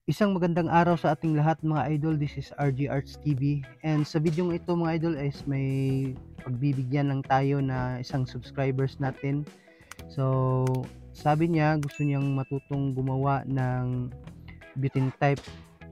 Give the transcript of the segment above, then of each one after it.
Isang magandang araw sa ating lahat mga idol. This is RG Arts TV. And sa video ito mga idol is may pagbibigyan lang tayo na isang subscribers natin. So, sabi niya gusto niyang matutong gumawa ng butane type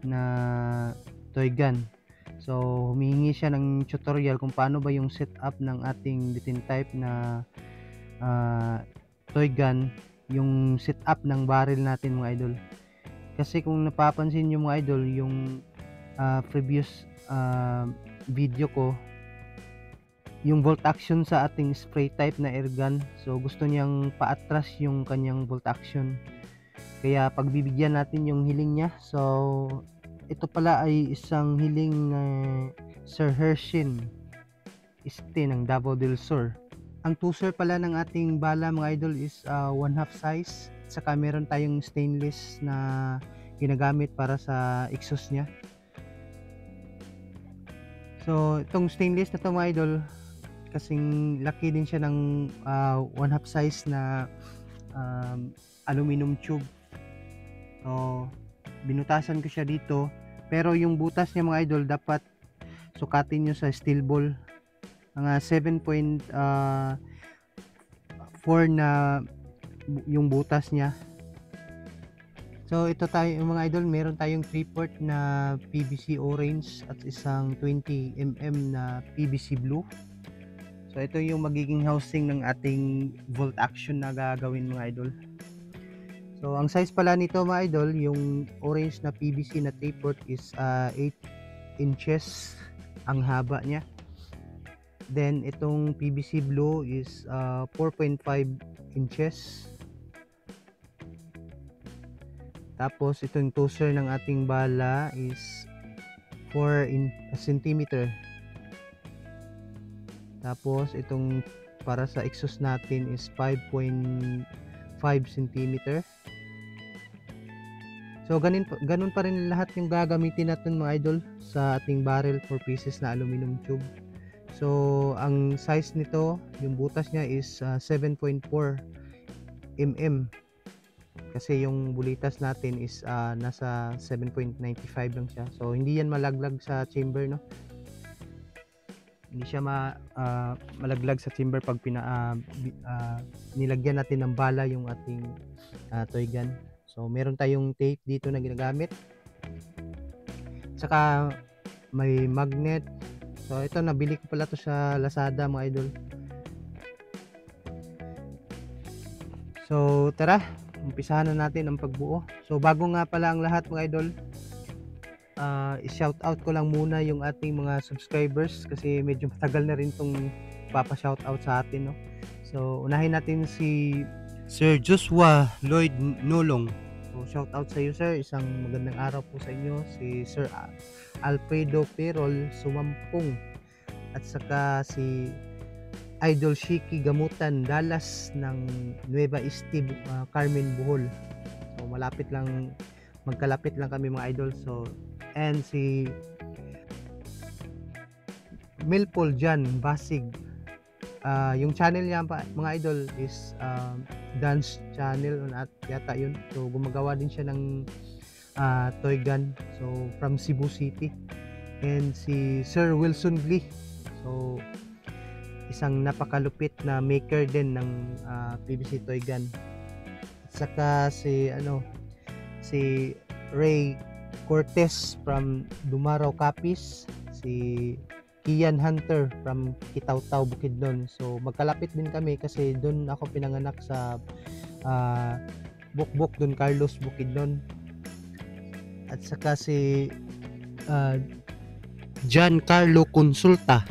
na toy gun. So, humihingi siya ng tutorial kung paano ba yung setup ng ating butane type na toy gun, yung setup ng barrel natin mga idol. Kasi kung napapansin niyo mga idol, yung previous video ko, yung bolt action sa ating spray type na air gun, so gusto niyang paatras yung kanyang bolt action. Kaya pagbibigyan natin yung hiling niya. So ito pala ay isang hiling na Sir Hershin Este ng Davao del Sur. Ang tuser pala ng ating bala mga idol is 1/2 size. Saka meron tayong stainless na ginagamit para sa exhaust niya. So itong stainless na to mga idol, kasing laki din siya ng 1/2 size na aluminum tube. So binutasan ko siya dito, pero yung butas niya mga idol dapat sukatin nyo sa steel ball, mga 7.4 na yung butas niya. So ito tayo mga idol, meron tayong 3/4 na PVC orange at isang 20mm na PVC blue. So ito yung magiging housing ng ating volt action na gagawin mga idol. So ang size pala nito mga idol, yung orange na PVC na 3/4 is 8 inches ang haba niya. Then itong PVC blue is 4.5 inches. Tapos itong toser ng ating bala is 4 cm. Tapos itong para sa exhaust natin is 5.5 cm. So ganun pa rin lahat yung gagamitin natin mga idol sa ating barrel, 4 pieces na aluminum tube. So ang size nito, yung butas niya is 7.4 mm. Kasi yung bulitas natin is nasa 7.95 lang siya. So hindi yan malaglag sa chamber, no? Hindi siya malaglag sa chamber pag nilagyan natin ng bala yung ating toy gun. So meron tayong tape dito na ginagamit. Saka may magnet. So ito, nabili ko pala to sa Lazada mga idol. So tara, umpisahan na natin ang pagbuo. So bago nga pala ang lahat mga idol, i-shout out ko lang muna yung ating mga subscribers kasi medyo matagal na rin tong papa-shout out sa atin, no? So unahin natin si Sir Joshua Lloyd Nolong. So shout out sa iyo sir, isang magandang araw po sa inyo. Si Sir Alfredo Perol Sumampong, at saka si Idol Shiki Gamutan Dallas ng Nueva Ecija, Carmen, Bohol. So malapit lang, magkalapit lang kami mga idol. So and si Milpol Jan Basig, yung channel niya mga idol is dance channel at yata yun. So gumagawa din siya ng toy gun, so from Cebu City. And si Sir Wilson Glee, so isang napakalupit na maker din ng PVC toy gun. At saka si Ray Cortez from Dumaraw, Capiz, si Kian Hunter from Kitaw-Taw, Bukidnon. So magkalapit din kami kasi doon ako pinanganak sa Bukbok, Don Carlos, Bukidnon. At saka si John Carlo Consulta.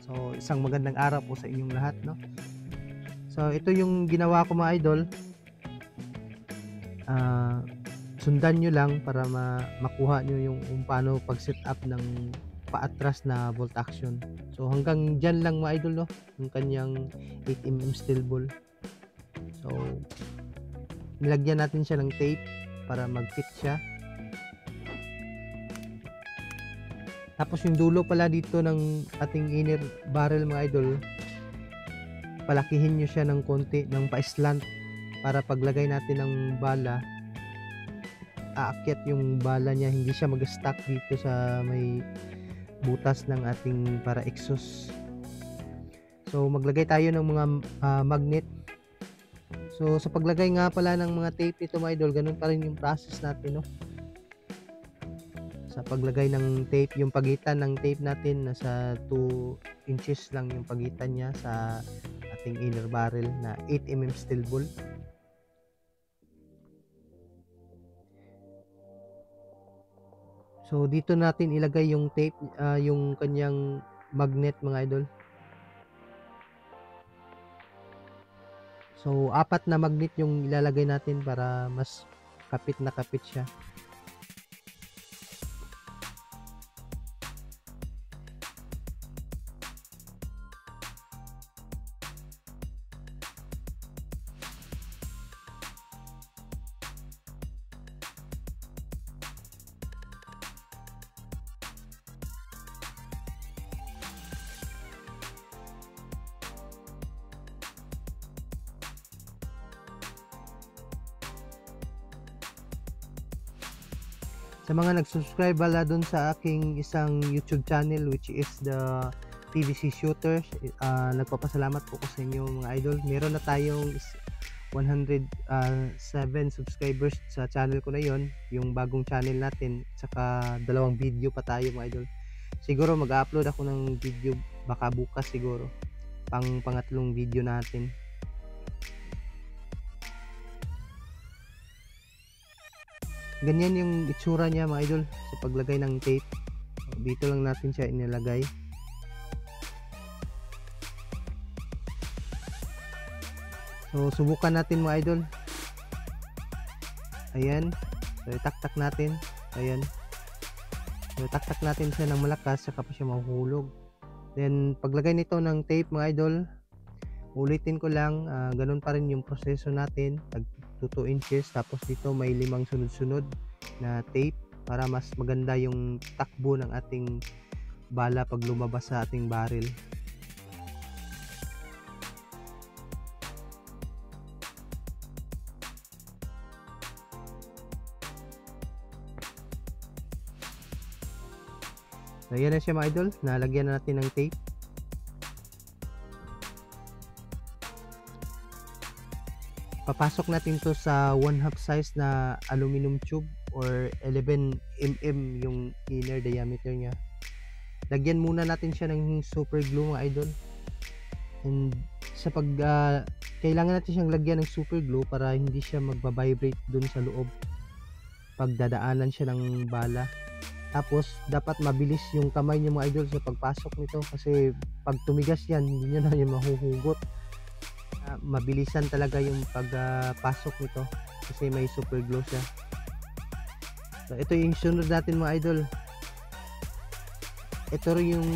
So isang magandang araw po sa inyong lahat, no? So ito yung ginawa ko mga idol. Sundan nyo lang para makuha nyo yung paano pag set up ng paatras na volt action. So hanggang dyan lang mga idol, no, yung kanyang 8mm steel ball. So nilagyan natin siya ng tape para mag-fit siya. Tapos yung dulo pala dito ng ating inner barrel mga idol, palakihin nyo siya ng konti, ng pa-slant, para paglagay natin ng bala aakyat yung bala niya, hindi siya mag-stuck dito sa may butas ng ating para exhaust. So maglagay tayo ng mga magnet. So sa paglagay nga pala ng mga tape nito mga idol, ganun pa rin yung process natin, no? Sa paglagay ng tape, yung pagitan ng tape natin nasa 2 inches lang yung pagitan niya sa ating inner barrel na 8mm steel ball. So dito natin ilagay yung tape, yung kanyang magnet mga idol. So 4 na magnet yung ilalagay natin para mas kapit na kapit siya. Sa mga nag-subscribe pala dun sa aking isang YouTube channel which is the PVC Shooters, nagpapasalamat po ko sa inyo mga idol. Meron na tayong 107 subscribers sa channel ko na yon, yung bagong channel natin, saka 2 video pa tayo mga idol. Siguro mag-upload ako ng video baka bukas siguro, pangatlong video natin. Ganyan yung itsura niya mga idol sa paglagay ng tape. Dito lang natin siya inilagay. So subukan natin mga idol. Ayan. So itaktak natin. Ayan. So itaktak natin siya ng malakas, saka pa siya mahuhulog. Then paglagay nito ng tape mga idol, ulitin ko lang, ganun pa rin yung proseso natin. 2 inches, tapos dito may 5 sunod-sunod na tape para mas maganda yung takbo ng ating bala pag lumabas sa ating barrel. So yan na siya mga idol, nalagyan na natin ng tape. Papasok natin to sa 1/2 size na aluminum tube or 11mm yung inner diameter niya. Lagyan muna natin siya ng super glue mga idol. And sa kailangan natin siyang lagyan ng super glue para hindi siya magba-vibrate dun sa loob pag dadaanan siya ng bala. Tapos dapat mabilis yung kamay niyo mga idol sa pagpasok nito, kasi pag tumigas yan, hindi nyo na yung mahuhugot. Mabilisan talaga yung pagpasok nito kasi may super glue siya. So ito yung sunod natin mga idol. Ito rin yung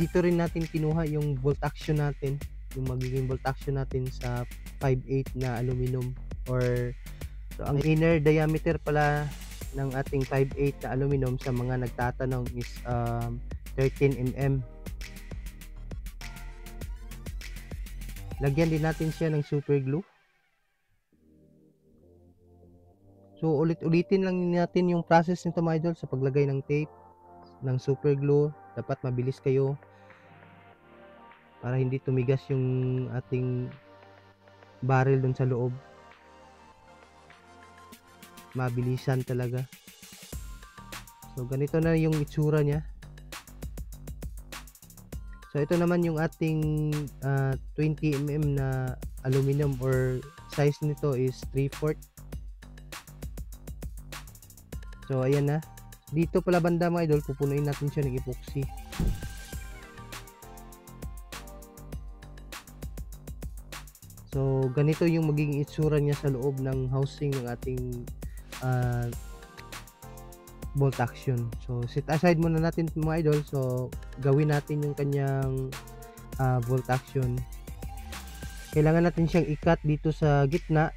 dito rin natin kinuha yung bolt action natin, yung magiging bolt action natin sa 5/8 na aluminum, or so ang inner diameter pala ng ating 5/8 na aluminum sa mga nagtatanong is 13mm. Lagyan din natin siya ng super glue. So ulit-ulitin lang natin yung process nito mga idol sa paglagay ng tape, ng super glue. Dapat mabilis kayo para hindi tumigas yung ating barrel dun sa loob. Mabilisan talaga. So ganito na yung itsura niya. So ito naman yung ating 20mm na aluminum, or size nito is 3/4. So ayan na. Dito pala banda mga idol, pupunuin natin siya ng epoxy. So ganito yung magiging itsura niya sa loob ng housing ng ating bolt action. So set aside muna natin mga idol. So gawin natin yung kanyang bolt action. Kailangan natin siyang i-cut dito sa gitna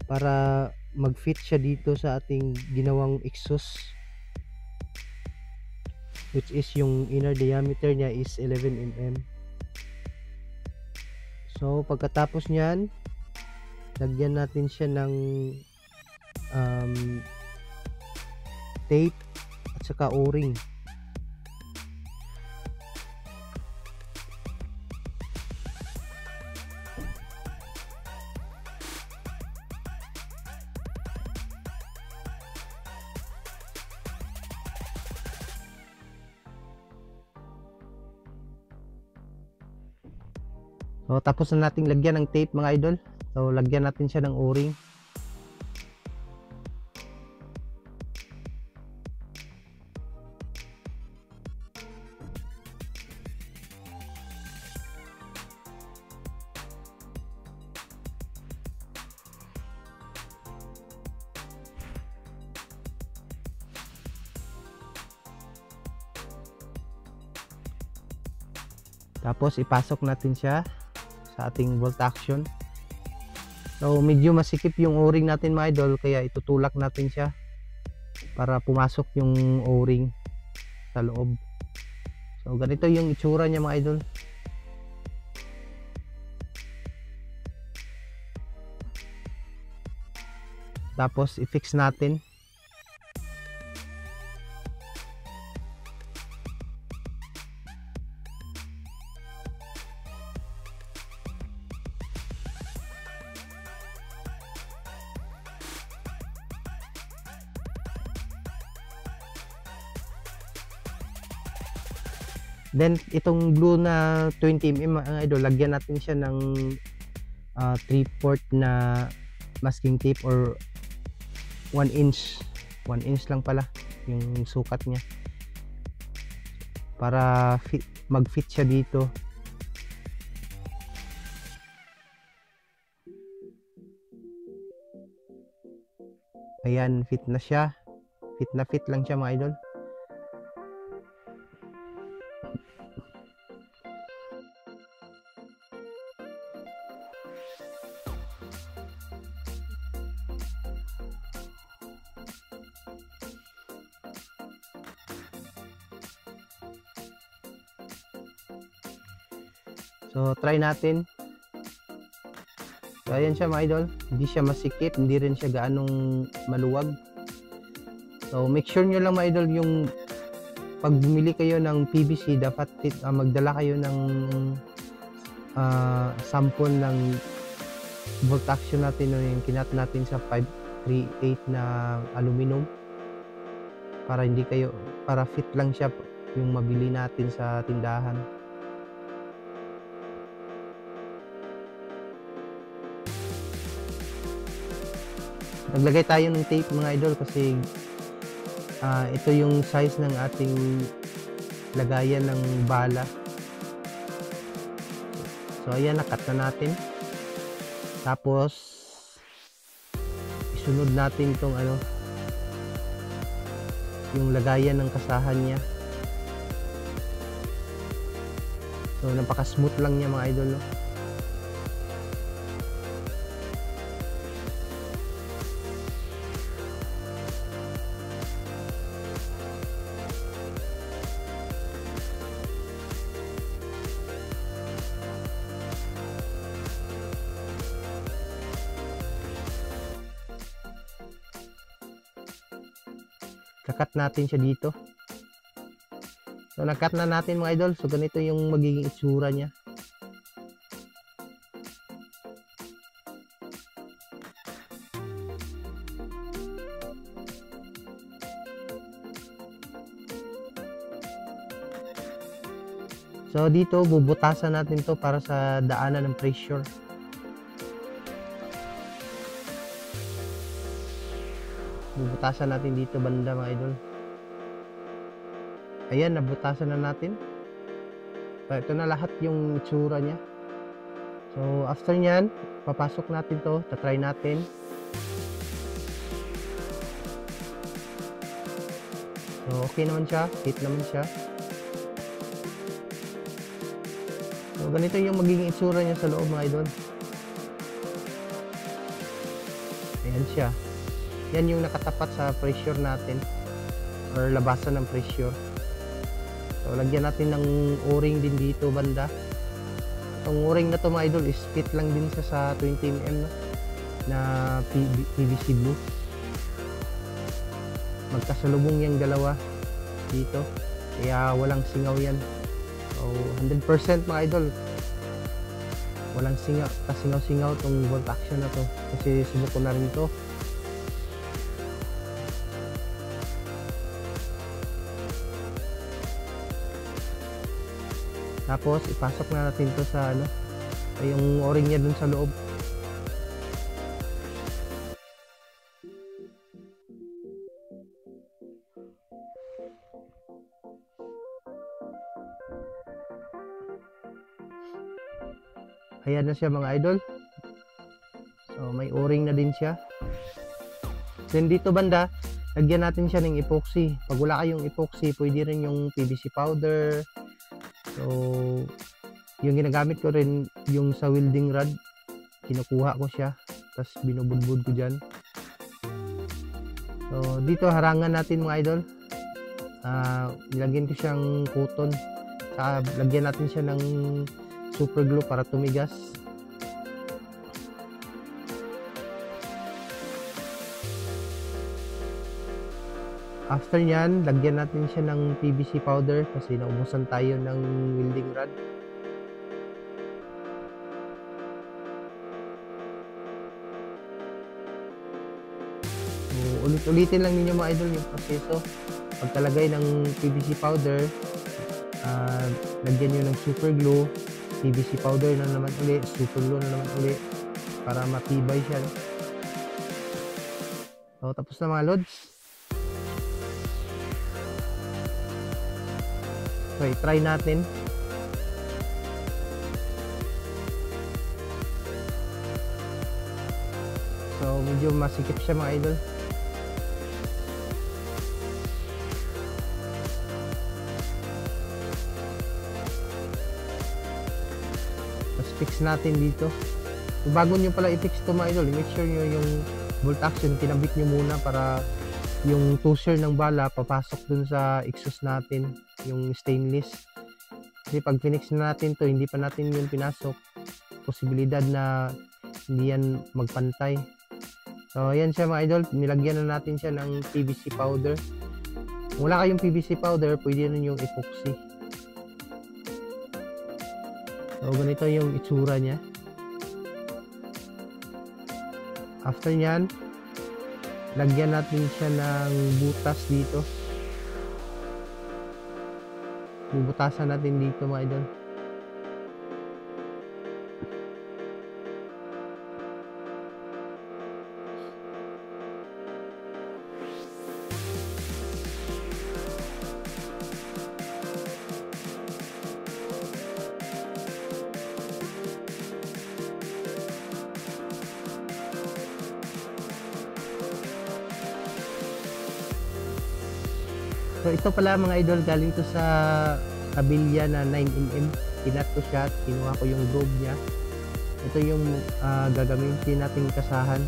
para mag-fit siya dito sa ating ginawang exhaust, which is yung inner diameter niya is 11mm. So pagkatapos niyan, lagyan natin siya ng tape at saka o-ring. So tapos na nating lagyan ng tape mga idol. So lagyan natin siya ng o-ring. Tapos ipasok natin siya sa ating bolt action. So medyo masikip yung o-ring natin mga idol, kaya itutulak natin siya para pumasok yung o-ring sa loob. So ganito yung itsura niya mga idol. Tapos i-fix natin. Then itong blue na 20mm mga idol, lagyan natin siya ng 3/4 na masking tape or 1 inch. 1 inch lang pala yung sukat niya para mag-fit siya dito. Ayan, fit na siya. Fit na fit lang siya mga idol. So try natin. So ayan siya mga idol, hindi siya masikip, hindi rin siya gaanong maluwag. So make sure nyo lang mga idol, yung pag bumili kayo ng PVC, dapat magdala kayo ng sample ng bolt action natin, yung kinat natin sa 538 na aluminum, para fit lang siya yung mabili natin sa tindahan. Naglagay tayo ng tape mga idol kasi ito yung size ng ating lagayan ng bala. So ayan, nakat na natin. Tapos isunod natin itong yung lagayan ng kasahan niya. So napaka smooth lang niya mga idol, no? Kakat natin siya dito. So nakat na natin mga idol. So ganito yung magiging itsura niya. So dito bubutasan natin to para sa daanan ng pressure. Bubutasan natin dito banda mga idol. Ayan, nabutasan na natin. So, ito na lahat yung itsura niya. So after nyan, papasok natin to, tatry natin. So okay naman siya, fit naman siya. So ganito yung magiging itsura niya sa loob mga idol. Ayan siya. Yan yung nakatapat sa pressure natin or labasan ng pressure. So lagyan natin ng o-ring din dito banda. Itong o-ring na to mga idol is fit lang din sa 20mm na PVC blue. magkasalubong yung dalawa dito, kaya walang singaw yan. So 100% mga idol, walang kasingaw-singaw tong bolt action na to, kasi subok ko na rin to. Tapos ipasok na natin to sa yung o-ring niya dun sa loob. Ayan na siya mga idol. So may o-ring na din siya. Then dito banda, lagyan natin siya ng epoxy. Pag wala kayong epoxy, pwede rin yung PVC powder. So yung ginagamit ko rin yung sa welding rod, kinukuha ko siya, tapos binubudbud ko dyan. So dito harangan natin mga idol, nilagyan ko siyang cotton, saka lagyan natin siya ng super glue para tumigas. After nyan, lagyan natin siya ng PVC powder kasi naubusan tayo ng welding rod. So, ulit-ulitin lang ninyo mga idol yung proseso. Pagkalagay ng PVC powder, lagyan nyo ng super glue, PVC powder na naman uli, super glue na naman uli para matibay siya. So, tapos na mga lods. Okay, try natin. So, medyo masikip siya mga idol. Fix natin dito. So, bago nyo pala i-fix to mga idol, make sure nyo yung bolt action kinabit nyo muna para yung pusher ng bala papasok dun sa exhaust natin, yung stainless. Kasi pag finix na natin to, hindi pa natin yun pinasok, posibilidad na hindi yan magpantay. So ayan siya mga idol, nilagyan na natin siya ng PVC powder. Kung wala kayong PVC powder, pwede rin yung epoxy. So ganito yung itsura niya. After nyan, lagyan natin siya ng butas dito. Bubutasan natin dito mga idol. So ito pala mga idol, galing to sa kabilya na 9mm. Pinat ko siya at kinuha ko yung globe niya. Ito yung gagamitin nating kasahan.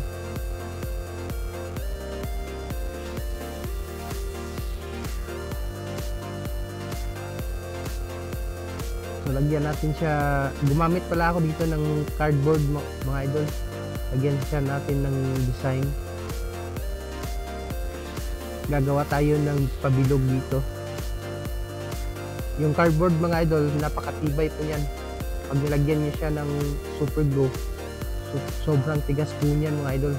So lagyan natin siya, gumamit pala ako dito ng cardboard mga idol. Lagyan siya natin ng design. Gagawa tayo ng pabilog dito. Yung cardboard mga idol, napakatibay po yan. Pag nilagyan nyo siya ng super glue, sobrang tigas po niyan mga idol.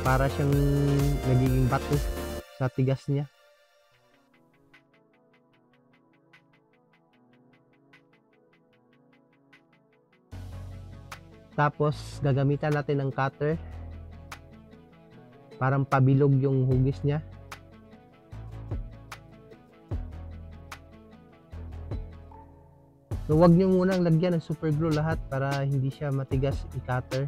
Para siyang nagiging bato sa tigas niya. Tapos gagamitan natin ng cutter parang pabilog yung hugis niya. So wag nyo munang lagyan ng super glue lahat para hindi siya matigas i-cutter.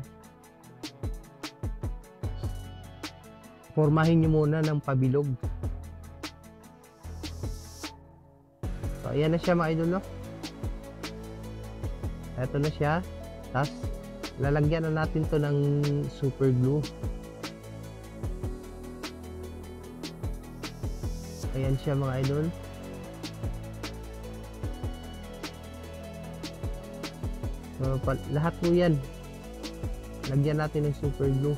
Formahin nyo muna ng pabilog. So ayan na siya mga idol, no? Eto na siya. Tapos lalagyan na natin to ng super glue. Ayan siya mga idol. So, lahat po yan lagyan natin ng super glue.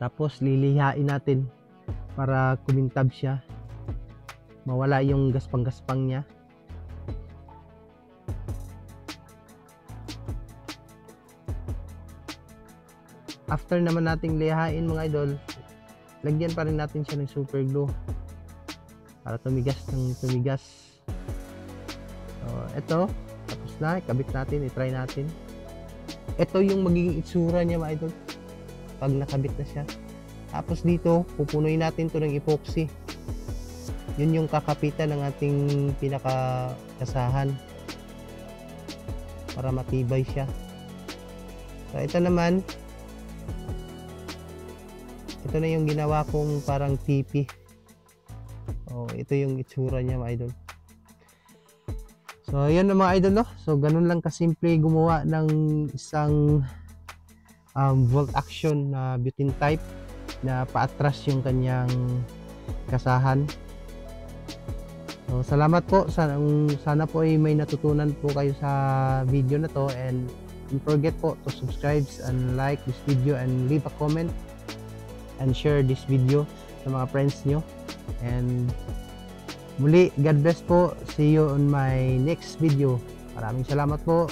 Tapos lilihain natin para kumintab siya, mawala yung gaspang-gaspang niya. After naman nating lihain mga idol, lagyan pa rin natin siya ng super glue para tumigas ng tumigas. So ito, tapos na, ikabit natin, i-try natin. Ito yung magiging itsura niya mga idol pag nakabit na siya. Tapos dito, pupunuin natin to ng epoxy. Yun yung kakapitan ng ating pinakakasahan para matibay siya. So ito naman, ito na yung ginawa kong parang tipi. Oh, ito yung itsura niya mga idol. So yun na mga idol, no? So ganun lang kasimple gumawa ng isang volt action na butane type na paatras yung kanyang kasahan. So salamat po, sana po ay may natutunan po kayo sa video na to, and don't forget po to subscribe and like this video and leave a comment and share this video sa mga friends nyo. And muli, God bless po. See you on my next video. Maraming salamat po.